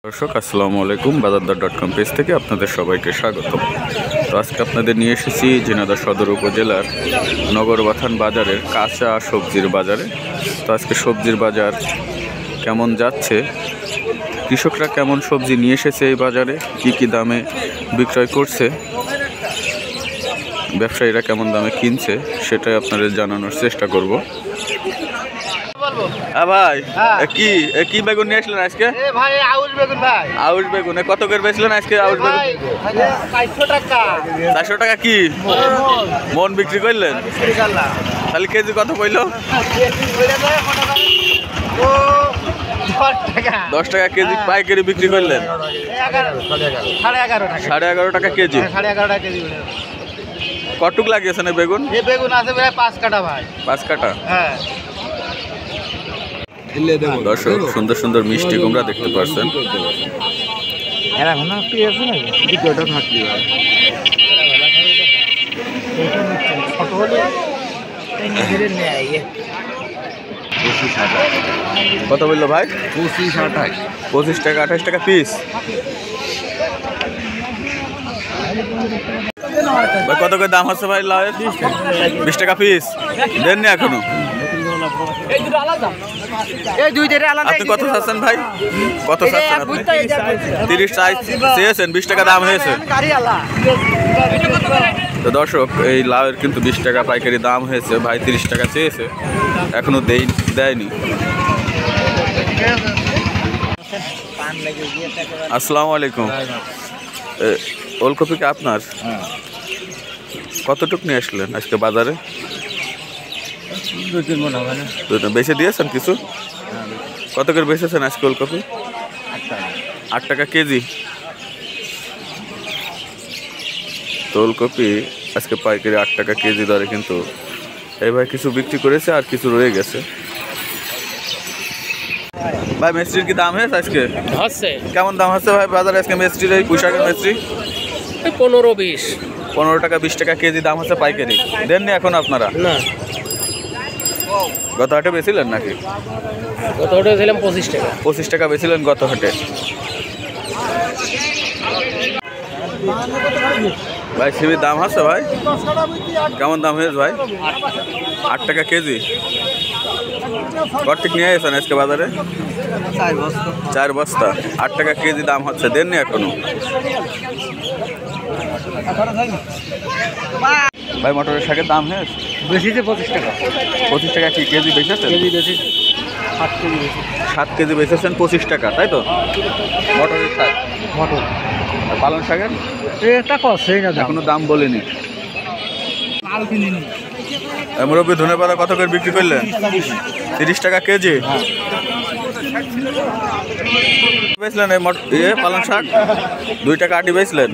দর্শক আসসালামু আলাইকুম, বাজারদর.com পেজ থেকে আপনাদের সবাইকে স্বাগত। তো আজকে আপনাদের নিয়ে এসেছি ঝিনাইদহ সদর উপজেলার নগরবাথান বাজারের কাঁচা সবজির বাজারে। তো আজকে সবজির বাজার কেমন যাচ্ছে, কৃষকরা কেমন সবজি নিয়ে এসেছে এই বাজারে, কি দামে বিক্রয় করছে, ব্যবসায়ীরা কেমন দামে কিনছে, সেটাই আপনাদের জানানোর চেষ্টা করব। ভাই কি বেগুন নিয়ে আসলেন আজকে? ভাই আউশ বেগুন, ভাই আউশ বেগুন কত করে বেচলেন আজকে? আউশ বেগুন 400 টাকা। 400 টাকা কি মন বিক্রি করলেন? তাহলে কেজি কত কইলো? 10 টাকা কেজি পাইকারি বিক্রি করলেন। 11.5 টাকা কেজি। 11.5 টাকা কেজি। কটুক লাগিয়েছেন এই বেগুন? এই বেগুন আছে প্রায় 5 কাটা ভাই। 5 কাটা। হ্যাঁ। দর্শক সুন্দর সুন্দর মিষ্টি কুমড়া দেখতে পাচ্ছেন। কত বললো ভাই? 25 টাকা 28 টাকা পিস। কত করে দাম হচ্ছে ভাই লাউয়ের? 20 টাকা পিস। দেননি এখনো? আপনি কত চাচ্ছেন ভাই? কত চাচ্ছেন আপনি? 30 চেয়েছেন, 20 টাকা দাম হয়েছে। তো দর্শক এই লাউয়ের কিন্তু 20 টাকা পাইকারি দাম হয়েছে, ভাই 30 টাকা চেয়েছে, এখনো দেয়নি। আসসালামু আলাইকুম। ওলকপি কি আপনার? কতটুক নিয়ে আসলেন আজকে বাজারে? 2-3 মণ হবে না। বেচে দিয়েছেন কিছু? কত করে বেচেছেন আজকে ওলকপি? 8 টাকা কেজি। তো ওলকপি আজকে পাইকারি 8 টাকা কেজি দরে কিন্তু এই ভাই কিছু বিক্রি করেছে আর কিছু রয়ে গেছে। ভাই মিষ্টির কি দাম হয়েছে আজকে? কেমন দাম হচ্ছে ভাই বাজারে আজকে মিষ্টির? এই পুঁইশাকের মিষ্টি 15 টাকা 20 টাকা কেজি দাম হচ্ছে পাইকারি। দেননি এখন আপনারা? না। গত হাটে বেছিলেন নাকি? গত হাটে ছিলাম 25 টাকা। 25 টাকা বেছিলেন গত হাটে। ভাই সিবির দাম আছে ভাই? কেমন দাম হয়েছে ভাই? 8 টাকা কেজি। কটিক নিয়ে আসেন আজকে বাজারে? 4 বস্তা। 8 টাকা কেজি দাম হচ্ছে। দেননি এখনো? ভাই মটরের শাকের দাম হয়েছে? বেশিতে 25 টাকা। 25 টাকা কি কেজি বেচেছেন? কেজি বেশি 7 কেজি বেশি। 7 কেজি বেচেছেন 25 টাকা, তাই তো? মটরের শাক, মটর। আর পালং শাকের এটা কষেই না, এখনো দাম বলেনি। কাল কিনিনি। মুরব্বী ধনেপাতা কত করে বিক্রি করলেন? 30 টাকা কেজি। বেচলেন এই পালং শাক 2 টাকা আটি বেচলেন।